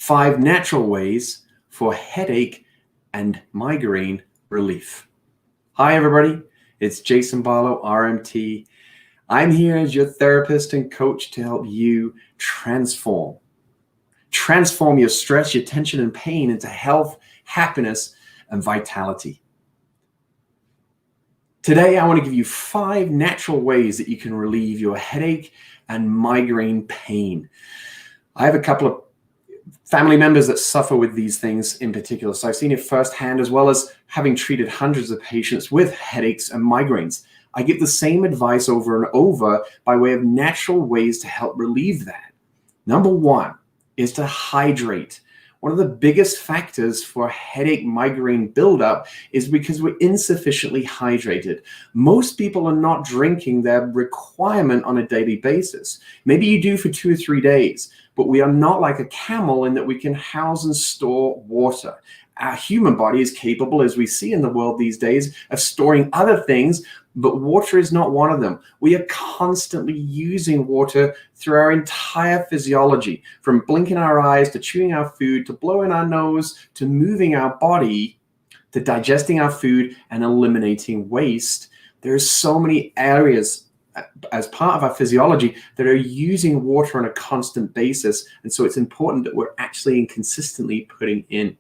5 natural ways for headache and migraine relief. Hi, everybody. It's Jason Barlow, RMT. I'm here as your therapist and coach to help you transform your stress, your tension, and pain into health, happiness, and vitality. Today, I want to give you 5 natural ways that you can relieve your headache and migraine pain. I have a couple of family members that suffer with these things in particular, so I've seen it firsthand, as well as having treated hundreds of patients with headaches and migraines. I give the same advice over and over by way of natural ways to help relieve that. Number 1 is to hydrate. One of the biggest factors for headache migraine buildup is because we're insufficiently hydrated. Most people are not drinking their requirement on a daily basis. Maybe you do for 2 or 3 days, but we are not like a camel in that we can house and store water. Our human body is capable, as we see in the world these days, of storing other things, but water is not one of them. We are constantly using water through our entire physiology, from blinking our eyes to chewing our food, to blowing our nose, to moving our body, to digesting our food and eliminating waste. There are so many areas as part of our physiology that are using water on a constant basis, and so it's important that we're actually and consistently putting in.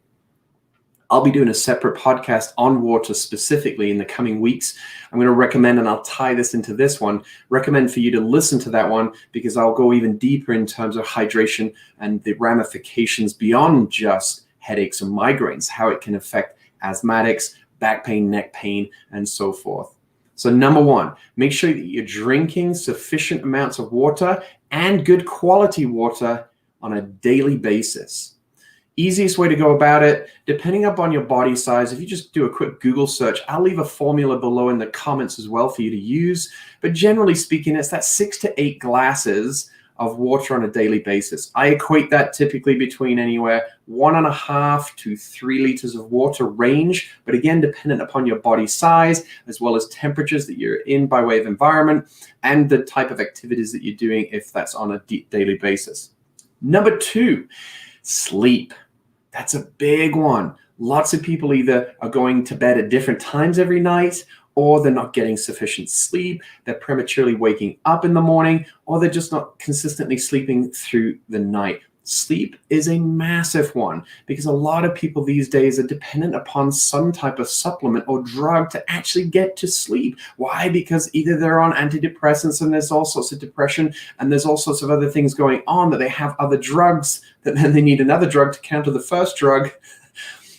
I'll be doing a separate podcast on water specifically in the coming weeks. I'm going to recommend, and I'll tie this into this one, recommend for you to listen to that one, because I'll go even deeper in terms of hydration and the ramifications beyond just headaches and migraines, how it can affect asthmatics, back pain, neck pain, and so forth. So number 1, make sure that you're drinking sufficient amounts of water and good quality water on a daily basis. Easiest way to go about it, depending upon your body size, if you just do a quick Google search, I'll leave a formula below in the comments as well for you to use. But generally speaking, it's that 6 to 8 glasses of water on a daily basis. I equate that typically between anywhere 1.5 to 3 liters of water range, but again, dependent upon your body size, as well as temperatures that you're in by way of environment, and the type of activities that you're doing if that's on a daily basis. Number 2, sleep. That's a big one. Lots of people either are going to bed at different times every night, or they're not getting sufficient sleep, they're prematurely waking up in the morning, or they're just not consistently sleeping through the night. Sleep is a massive one because a lot of people these days are dependent upon some type of supplement or drug to actually get to sleep. Why? Because either they're on antidepressants and there's all sorts of depression and there's all sorts of other things going on, that they have other drugs that then they need another drug to counter the first drug.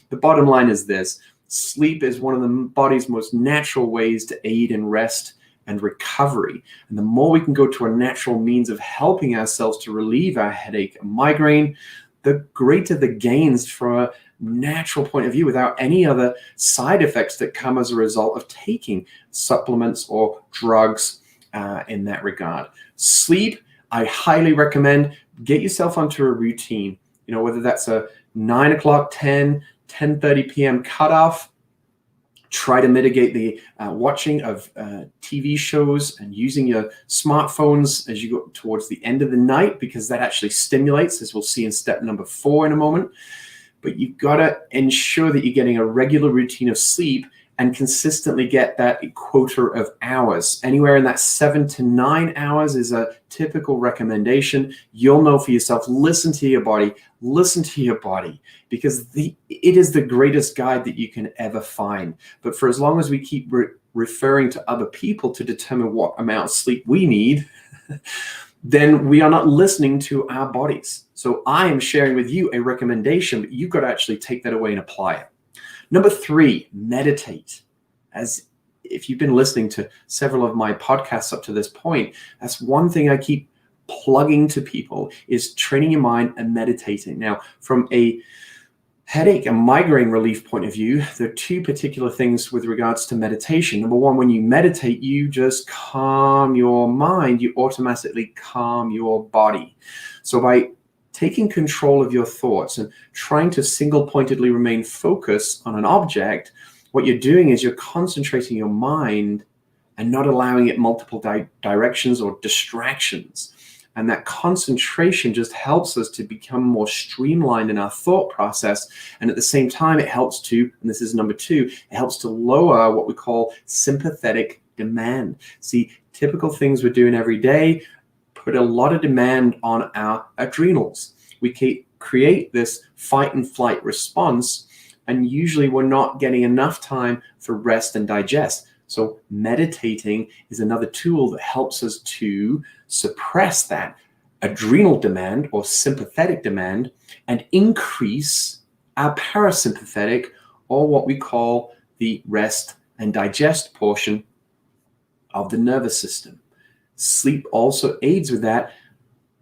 The bottom line is this: sleep is one of the body's most natural ways to aid in rest and recovery. And the more we can go to a natural means of helping ourselves to relieve our headache and migraine, the greater the gains from a natural point of view, without any other side effects that come as a result of taking supplements or drugs in that regard. Sleep, I highly recommend. Get yourself onto a routine, whether that's a 9 o'clock, 10:30 p.m. cutoff. Try to mitigate the watching of TV shows and using your smartphones as you go towards the end of the night, because that actually stimulates, as we'll see in step number 4 in a moment. But you've got to ensure that you're getting a regular routine of sleep and consistently get that quota of hours. Anywhere in that 7 to 9 hours is a typical recommendation. You'll know for yourself. Listen to your body, because it is the greatest guide that you can ever find. But for as long as we keep referring to other people to determine what amount of sleep we need, then we are not listening to our bodies. So I am sharing with you a recommendation, but you've got to actually take that away and apply it. Number 3, meditate. As if you've been listening to several of my podcasts up to this point, that's one thing I keep plugging to people, is training your mind and meditating. Now, from a headache and migraine relief point of view, there are 2 particular things with regards to meditation. Number 1, when you meditate, you just calm your mind. You automatically calm your body. So by taking control of your thoughts and trying to single-pointedly remain focused on an object, what you're doing is you're concentrating your mind and not allowing it multiple directions or distractions. And that concentration just helps us to become more streamlined in our thought process. And at the same time, it helps to, and this is number 2, it helps to lower what we call sympathetic demand. See, typical things we're doing every day put a lot of demand on our adrenals. We create this fight and flight response, and usually we're not getting enough time for rest and digest. So meditating is another tool that helps us to suppress that adrenal demand or sympathetic demand and increase our parasympathetic, or what we call the rest and digest portion of the nervous system. Sleep also aids with that,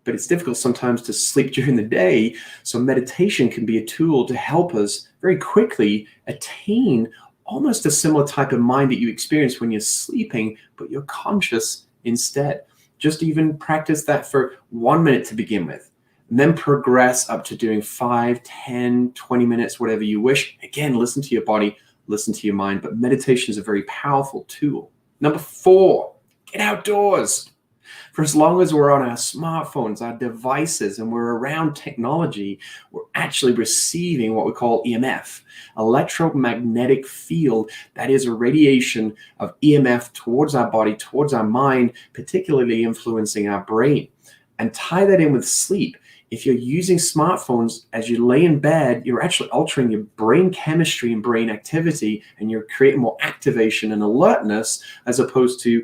but it's difficult sometimes to sleep during the day. So meditation can be a tool to help us very quickly attain almost a similar type of mind that you experience when you're sleeping, but you're conscious instead. Just even practice that for 1 minute to begin with, and then progress up to doing 5, 10, 20 minutes, whatever you wish. Again, listen to your body, listen to your mind, but meditation is a very powerful tool. Number 4, get outdoors. For as long as we're on our smartphones, our devices, and we're around technology, we're actually receiving what we call EMF, electromagnetic field. That is a radiation of EMF towards our body, towards our mind, particularly influencing our brain. And tie that in with sleep. If you're using smartphones as you lay in bed, you're actually altering your brain chemistry and brain activity, and you're creating more activation and alertness as opposed to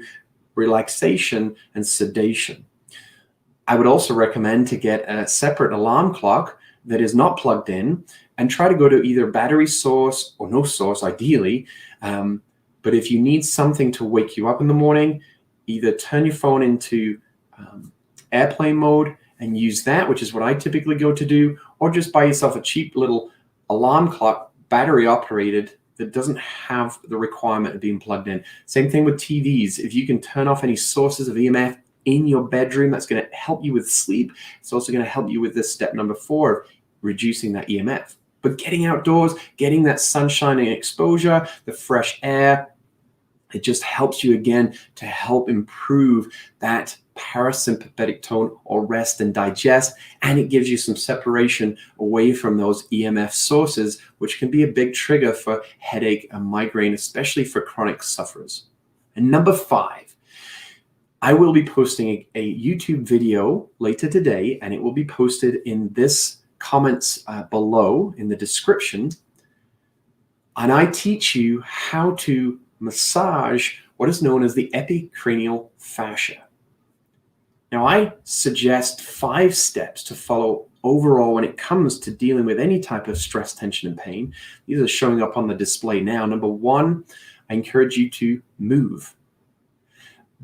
relaxation and sedation. I would also recommend to get a separate alarm clock that is not plugged in, and try to go to either battery source or no source, ideally. But if you need something to wake you up in the morning, either turn your phone into airplane mode and use that, which is what I typically go to do, or just buy yourself a cheap little alarm clock, battery operated, that doesn't have the requirement of being plugged in. Same thing with TVs. If you can turn off any sources of EMF in your bedroom, that's going to help you with sleep. It's also going to help you with this step number 4 of reducing that EMF. But getting outdoors, getting that sunshine and exposure, the fresh air, it just helps you again to help improve that parasympathetic tone or rest and digest, and it gives you some separation away from those EMF sources, which can be a big trigger for headache and migraine, especially for chronic sufferers. And number 5, I will be posting a YouTube video later today, and it will be posted in this comments below in the description, and I teach you how to massage what is known as the epicranial fascia. Now, I suggest 5 steps to follow overall when it comes to dealing with any type of stress, tension, and pain. These are showing up on the display now. Number 1, I encourage you to move.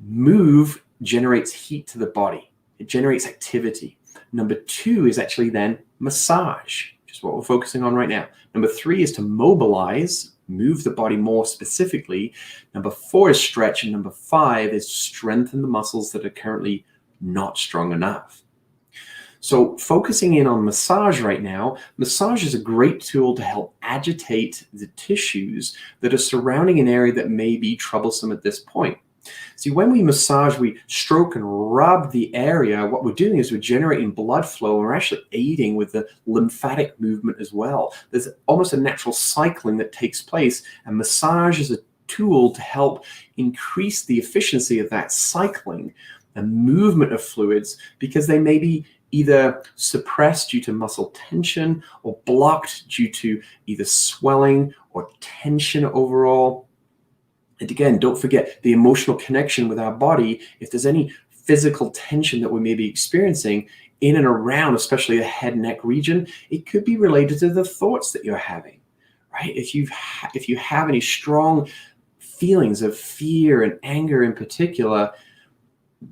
Move generates heat to the body. It generates activity. Number 2 is actually then massage, which is what we're focusing on right now. Number 3 is to mobilize, move the body more specifically. Number 4 is stretch, and number 5 is strengthen the muscles that are currently not strong enough. So focusing in on massage right now, massage is a great tool to help agitate the tissues that are surrounding an area that may be troublesome at this point. See, when we massage, we stroke and rub the area. What we're doing is we're generating blood flow, and we're actually aiding with the lymphatic movement as well. There's almost a natural cycling that takes place, and massage is a tool to help increase the efficiency of that cycling and movement of fluids, because they may be either suppressed due to muscle tension or blocked due to either swelling or tension overall. And again, don't forget the emotional connection with our body. If there's any physical tension that we may be experiencing in and around, especially the head and neck region, it could be related to the thoughts that you're having, right? If you have any strong feelings of fear and anger in particular,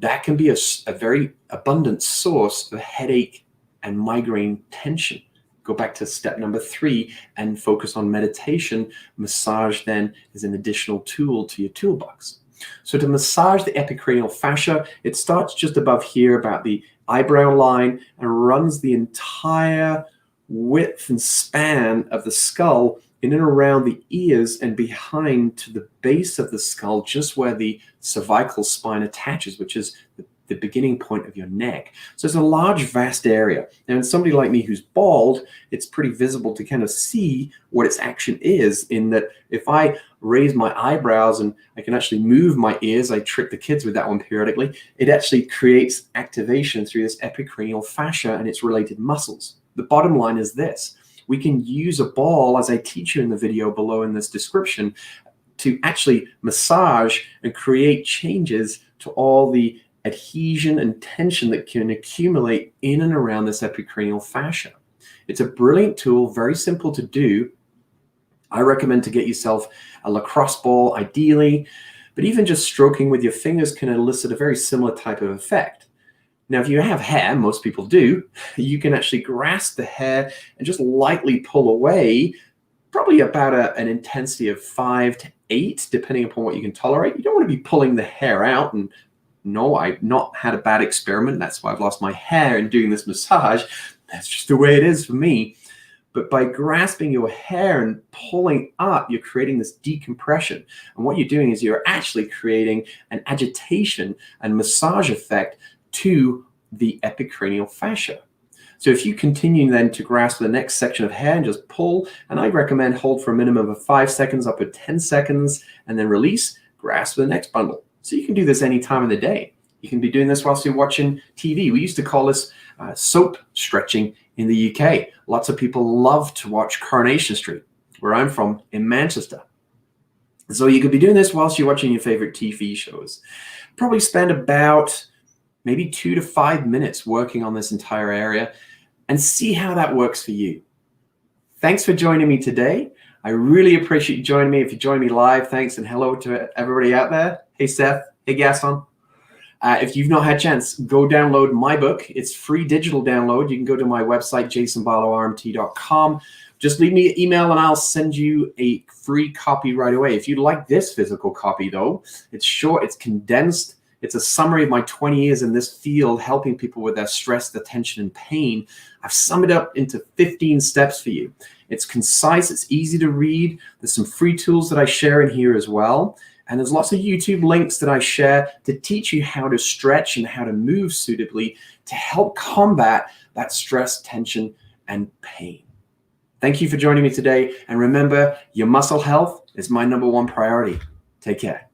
that can be a very abundant source of headache and migraine tension. Go back to step number 3 and focus on meditation. Massage then is an additional tool to your toolbox. So to massage the epicranial fascia, it starts just above here about the eyebrow line and runs the entire width and span of the skull in and around the ears and behind to the base of the skull, just where the cervical spine attaches, which is the the beginning point of your neck. So it's a large, vast area. Now, in somebody like me who's bald, it's pretty visible to kind of see what its action is, in that if I raise my eyebrows and I can actually move my ears, I trick the kids with that one periodically, it actually creates activation through this epicranial fascia and its related muscles. The bottom line is this: we can use a ball, as I teach you in the video below in this description, to actually massage and create changes to all the adhesion and tension that can accumulate in and around this epicranial fascia. It's a brilliant tool, very simple to do. I recommend to get yourself a lacrosse ball, ideally, but even just stroking with your fingers can elicit a very similar type of effect. Now, if you have hair, most people do, you can actually grasp the hair and just lightly pull away, probably about an intensity of 5 to 8, depending upon what you can tolerate. You don't want to be pulling the hair out. And no, I've not had a bad experiment. That's why I've lost my hair in doing this massage. That's just the way it is for me. But by grasping your hair and pulling up, you're creating this decompression. And what you're doing is you're actually creating an agitation and massage effect to the epicranial fascia. So if you continue then to grasp the next section of hair and just pull, and I recommend hold for a minimum of 5 seconds up to 10 seconds, and then release, grasp the next bundle. So you can do this any time of the day. You can be doing this whilst you're watching TV. We used to call this soap stretching in the UK. Lots of people love to watch Coronation Street, where I'm from, in Manchester. So you could be doing this whilst you're watching your favorite TV shows. Probably spend about maybe 2 to 5 minutes working on this entire area and see how that works for you. Thanks for joining me today. I really appreciate you joining me. If you join me live, thanks, and hello to everybody out there. Hey, Seth. Hey, Gaston. If you've not had a chance, go download my book. It's free digital download. You can go to my website, jasonbarlowrmt.com. Just leave me an email and I'll send you a free copy right away. If you like this physical copy, though, it's short, it's condensed. It's a summary of my 20 years in this field, helping people with their stress, their tension, and pain. I've summed it up into 15 steps for you. It's concise, it's easy to read. There's some free tools that I share in here as well. And there's lots of YouTube links that I share to teach you how to stretch and how to move suitably to help combat that stress, tension, and pain. Thank you for joining me today. And remember, your muscle health is my #1 priority. Take care.